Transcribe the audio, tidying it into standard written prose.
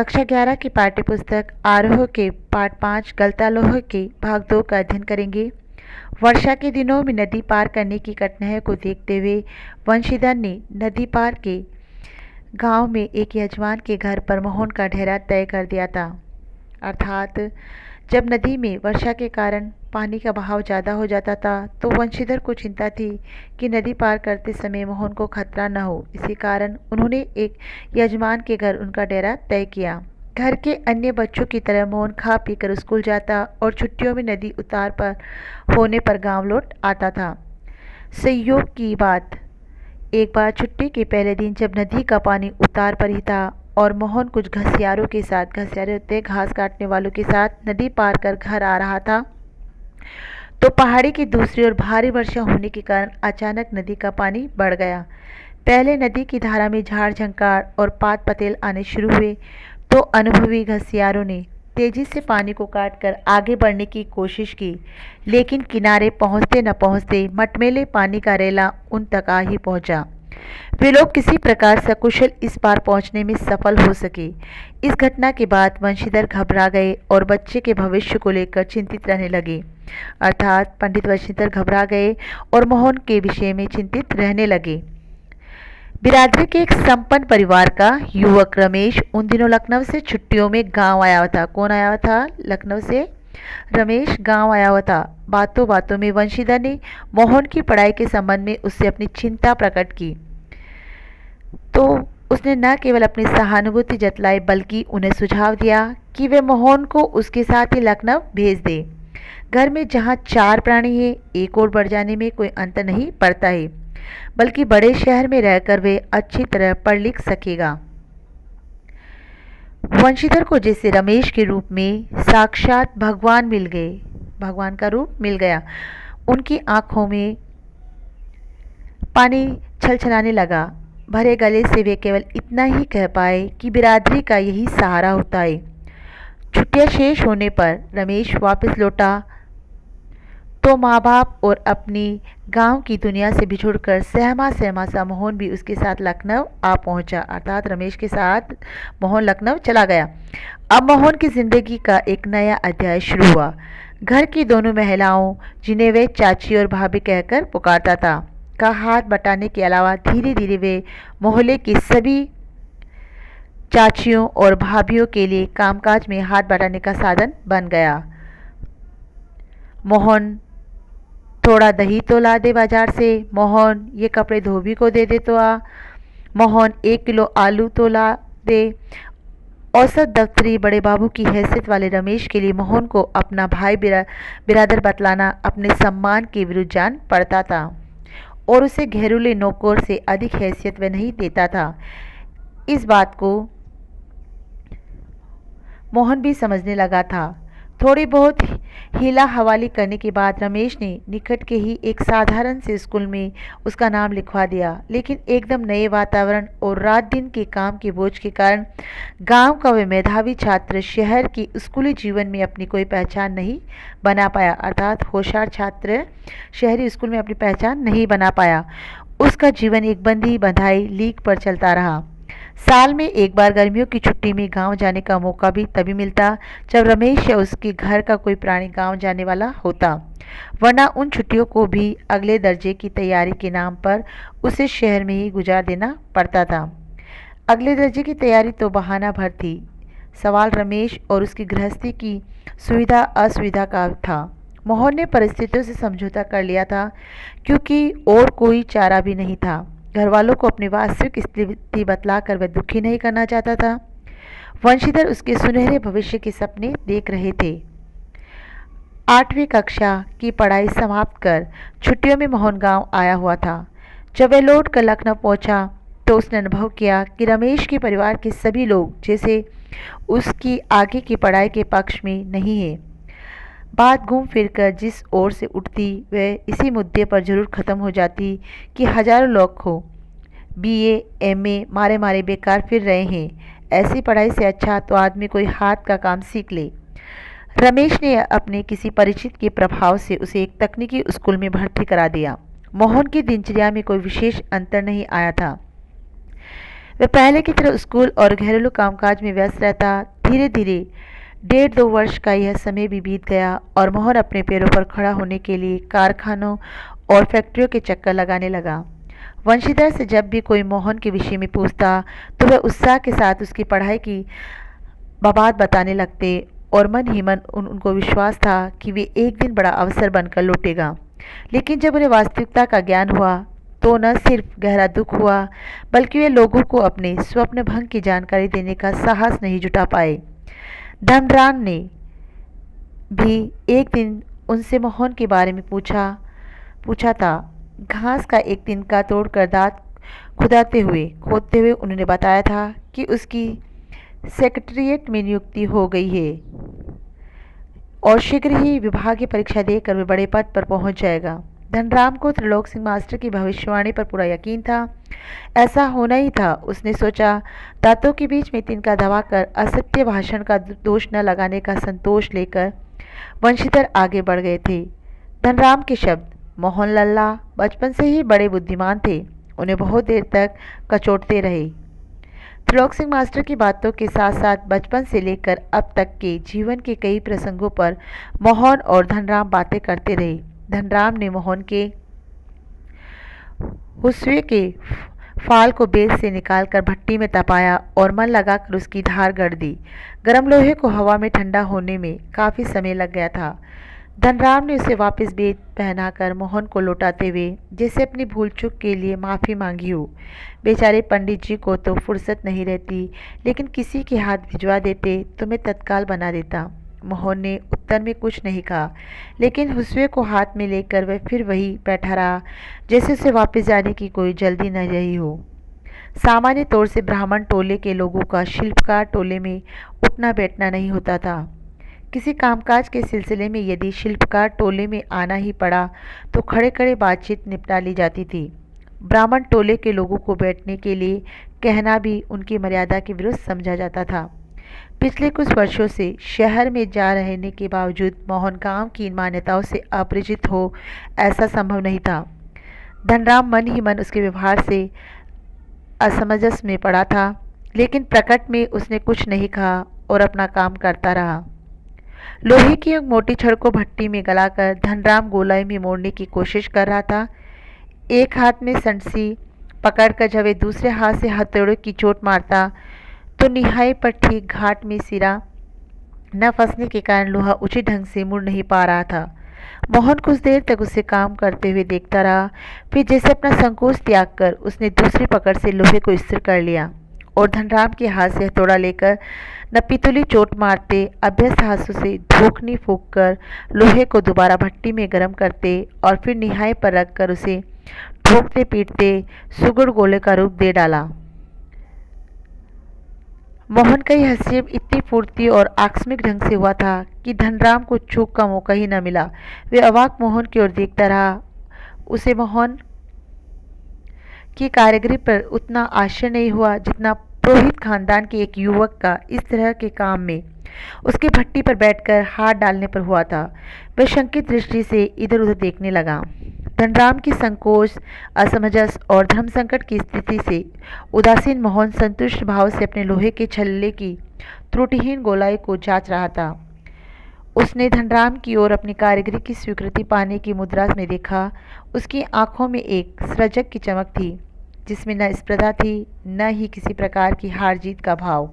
कक्षा 11 की पाठ्य पुस्तक आरोह के पाठ 5 गलतालोह के भाग 2 का अध्ययन करेंगे। वर्षा के दिनों में नदी पार करने की कठिनाई को देखते हुए वंशीधर ने नदी पार के गांव में एक यजमान के घर पर मोहन का डेरा तय कर दिया था। अर्थात जब नदी में वर्षा के कारण पानी का बहाव ज़्यादा हो जाता था तो वंशीधर को चिंता थी कि नदी पार करते समय मोहन को खतरा न हो। इसी कारण उन्होंने एक यजमान के घर उनका डेरा तय किया। घर के अन्य बच्चों की तरह मोहन खा पी कर स्कूल जाता और छुट्टियों में नदी उतार पर होने पर गांव लौट आता था। संयोग की बात, एक बार छुट्टी के पहले दिन जब नदी का पानी उतार पर ही था और मोहन कुछ घसियारों के साथ, घसियारे होते घास काटने वालों के साथ नदी पार कर घर आ रहा था, तो पहाड़ी की दूसरी ओर भारी वर्षा होने के कारण अचानक नदी का पानी बढ़ गया। पहले नदी की धारा में झाड़ झंकार और पात पतेल आने शुरू हुए तो अनुभवी घसियारों ने तेजी से पानी को काटकर आगे बढ़ने की कोशिश की, लेकिन किनारे पहुंचते न पहुंचते मटमैले पानी का रेला उन तक आ ही पहुंचा। वे लोग किसी प्रकार सकुशल इस पार पहुंचने में सफल हो सके। इस घटना के बाद वंशीधर घबरा गए और बच्चे के भविष्य को लेकर चिंतित रहने लगे। अर्थात पंडित वंशीधर घबरा गए और मोहन के विषय में चिंतित रहने लगे। बिरादरी के एक संपन्न परिवार का युवक रमेश उन दिनों लखनऊ से छुट्टियों में गांव आया हुआ था। कौन आया हुआ था? लखनऊ से रमेश गांव आया हुआ था। बातों बातों में वंशीधर ने मोहन की पढ़ाई के संबंध में उससे अपनी चिंता प्रकट की, तो उसने न केवल अपनी सहानुभूति जतलाई बल्कि उन्हें सुझाव दिया कि वे मोहन को उसके साथ ही लखनऊ भेज दे। घर में जहाँ 4 प्राणी हैं, एक और बढ़ जाने में कोई अंतर नहीं पड़ता है, बल्कि बड़े शहर में रहकर वे अच्छी तरह पढ़ लिख सकेगा। वंशीधर को जैसे रमेश के रूप में साक्षात भगवान मिल गए, भगवान का रूप मिल गया। उनकी आंखों में पानी छलछलाने लगा। भरे गले से वे केवल इतना ही कह पाए कि बिरादरी का यही सहारा होता है। छुट्टियां शेष होने पर रमेश वापस लौटा तो माँ बाप और अपनी गांव की दुनिया से बिछुड़कर सहमा सहमा सा मोहन भी उसके साथ लखनऊ आ पहुंचा। अर्थात रमेश के साथ मोहन लखनऊ चला गया। अब मोहन की जिंदगी का एक नया अध्याय शुरू हुआ। घर की दोनों महिलाओं, जिन्हें वे चाची और भाभी कहकर पुकारता था, का हाथ बटाने के अलावा धीरे धीरे वे मोहल्ले की सभी चाचियों और भाभीियों के लिए कामकाज में हाथ बटाने का साधन बन गया। मोहन थोड़ा दही तो ला दे बाजार से, मोहन ये कपड़े धोबी को दे दे तो आ, मोहन 1 किलो आलू तो ला दे। औसत दफ्तरी बड़े बाबू की हैसियत वाले रमेश के लिए मोहन को अपना भाई बिरादर बतलाना अपने सम्मान के विरुद्ध जान पड़ता था और उसे घरेलू नौकर से अधिक हैसियत वह नहीं देता था। इस बात को मोहन भी समझने लगा था। थोड़ी बहुत हीला हवाली करने के बाद रमेश ने निकट के ही एक साधारण से स्कूल में उसका नाम लिखवा दिया, लेकिन एकदम नए वातावरण और रात दिन के काम के बोझ के कारण गांव का वह मेधावी छात्र शहर की स्कूली जीवन में अपनी कोई पहचान नहीं बना पाया। अर्थात होशियार छात्र शहरी स्कूल में अपनी पहचान नहीं बना पाया। उसका जीवन एक बंदी बंधाई लीक पर चलता रहा। साल में एक बार गर्मियों की छुट्टी में गांव जाने का मौका भी तभी मिलता जब रमेश या उसके घर का कोई प्राणी गांव जाने वाला होता, वरना उन छुट्टियों को भी अगले दर्जे की तैयारी के नाम पर उसे शहर में ही गुजार देना पड़ता था। अगले दर्जे की तैयारी तो बहाना भर थी। सवाल रमेश और उसकी गृहस्थी की सुविधा असुविधा का था। मोहन ने परिस्थितियों से समझौता कर लिया था क्योंकि और कोई चारा भी नहीं था। घर वालों को अपनी वास्तविक स्थिति बतलाकर वह दुखी नहीं करना चाहता था। वंशीधर उसके सुनहरे भविष्य के सपने देख रहे थे। 8वीं कक्षा की पढ़ाई समाप्त कर छुट्टियों में मोहन गांव आया हुआ था। जब वह लौट कर लखनऊ पहुंचा तो उसने अनुभव किया कि रमेश के परिवार के सभी लोग जैसे उसकी आगे की पढ़ाई के पक्ष में नहीं है। बात घूम फिर कर जिस ओर से उठती वह इसी मुद्दे पर जरूर ख़त्म हो जाती कि हजारों लोग हो BA MA मारे मारे बेकार फिर रहे हैं। ऐसी पढ़ाई से अच्छा तो आदमी कोई हाथ का काम सीख ले। रमेश ने अपने किसी परिचित के प्रभाव से उसे एक तकनीकी स्कूल में भर्ती करा दिया। मोहन की दिनचर्या में कोई विशेष अंतर नहीं आया था। वह पहले की तरह स्कूल और घरेलू कामकाज में व्यस्त रहता। धीरे धीरे 1.5-2 वर्ष का यह समय भी बीत गया और मोहन अपने पैरों पर खड़ा होने के लिए कारखानों और फैक्ट्रियों के चक्कर लगाने लगा। वंशीधर से जब भी कोई मोहन के विषय में पूछता तो वह उत्साह के साथ उसकी पढ़ाई की बात बताने लगते और मन ही मन उनको विश्वास था कि वे एक दिन बड़ा अवसर बनकर लौटेगा। लेकिन जब उन्हें वास्तविकता का ज्ञान हुआ तो न सिर्फ गहरा दुख हुआ बल्कि वे लोगों को अपने स्वप्न भंग की जानकारी देने का साहस नहीं जुटा पाए। धनराम ने भी एक दिन उनसे मोहन के बारे में पूछा था। घास का एक तिनका तोड़कर दांत खोदते हुए उन्होंने बताया था कि उसकी सेक्रेटेरिएट में नियुक्ति हो गई है और शीघ्र ही विभागीय परीक्षा देकर वह बड़े पद पर पहुंच जाएगा। धनराम को त्रिलोक सिंह मास्टर की भविष्यवाणी पर पूरा यकीन था। ऐसा होना ही था, उसने सोचा। दांतों के बीच में तिनका दबाकर असत्य भाषण का दोष न लगाने का संतोष लेकर वंशीधर आगे बढ़ गए थे। धनराम के शब्द मोहन लल्ला बचपन से ही बड़े बुद्धिमान थे, उन्हें बहुत देर तक कचोटते रहे। त्रिलोक सिंह मास्टर की बातों के साथ साथ बचपन से लेकर अब तक के जीवन के कई प्रसंगों पर मोहन और धनराम बातें करते रहे। धनराम ने मोहन के हुस्वे के फाल को बेल से निकालकर भट्टी में तपाया और मन लगाकर उसकी धार गढ़ दी। गर्म लोहे को हवा में ठंडा होने में काफ़ी समय लग गया था। धनराम ने उसे वापस बेद पहनाकर मोहन को लौटाते हुए जैसे अपनी भूल चूक के लिए माफ़ी मांगी हो। बेचारे पंडित जी को तो फुर्सत नहीं रहती, लेकिन किसी के हाथ भिजवा देते तो मैं तत्काल बना देता। मोहन ने उत्तर में कुछ नहीं कहा, लेकिन हुस्वे को हाथ में लेकर वह फिर वही बैठा रहा जैसे उसे वापस जाने की कोई जल्दी न रही हो। सामान्य तौर से ब्राह्मण टोले के लोगों का शिल्पकार टोले में उठना बैठना नहीं होता था। किसी कामकाज के सिलसिले में यदि शिल्पकार टोले में आना ही पड़ा तो खड़े खड़े बातचीत निपटा ली जाती थी। ब्राह्मण टोले के लोगों को बैठने के लिए कहना भी उनकी मर्यादा के विरुद्ध समझा जाता था। पिछले कुछ वर्षों से शहर में जा रहने के बावजूद मोहन गांव की इन मान्यताओं से अपरिचित हो ऐसा संभव नहीं था। धनराम मन ही मन उसके व्यवहार से असमंजस में पड़ा था, लेकिन प्रकट में उसने कुछ नहीं कहा और अपना काम करता रहा। लोहे की एक मोटी छड़ को भट्टी में गलाकर धनराम गोलाई में मोड़ने की कोशिश कर रहा था। एक हाथ में संडसी पकड़कर जब वे दूसरे हाथ से हथौड़े की चोट मारता तो निहाई पर ठीक घाट में सिरा न फंसने के कारण लोहा उचित ढंग से मुड़ नहीं पा रहा था। मोहन कुछ देर तक उसे काम करते हुए देखता रहा, फिर जैसे अपना संकोच त्याग कर उसने दूसरी पकड़ से लोहे को स्थिर कर लिया और धनराम के हाथ से हथौड़ा लेकर नपीतुली चोट मारते अभ्यस्त हाथों से धोखनी फूंककर लोहे को दोबारा भट्टी में गर्म करते और फिर निहाई पर रखकर उसे ठोकते पीटते सुगड़ गोले का रूप दे डाला। मोहन का यह हसीब इतनी फुर्ती और आकस्मिक ढंग से हुआ था कि धनराम को चूक का मौका ही न मिला। वे अवाक मोहन की ओर देखता रहा। उसे मोहन की कारीगरी पर उतना आश्चर्य नहीं हुआ जितना पुरोहित खानदान के एक युवक का इस तरह के काम में उसकी भट्टी पर बैठकर हाथ डालने पर हुआ था। वह शंकित दृष्टि से इधर उधर देखने लगा। धनराम की संकोच, असमंजस और धर्म संकट की स्थिति से उदासीन मोहन संतुष्ट भाव से अपने लोहे के छल्ले की त्रुटिहीन गोलाई को जांच रहा था। उसने धनराम की ओर अपनी कारीगरी की स्वीकृति पाने की मुद्रा में देखा। उसकी आंखों में एक सृजक की चमक थी जिसमें न स्पर्धा थी न ही किसी प्रकार की हार जीत का भाव।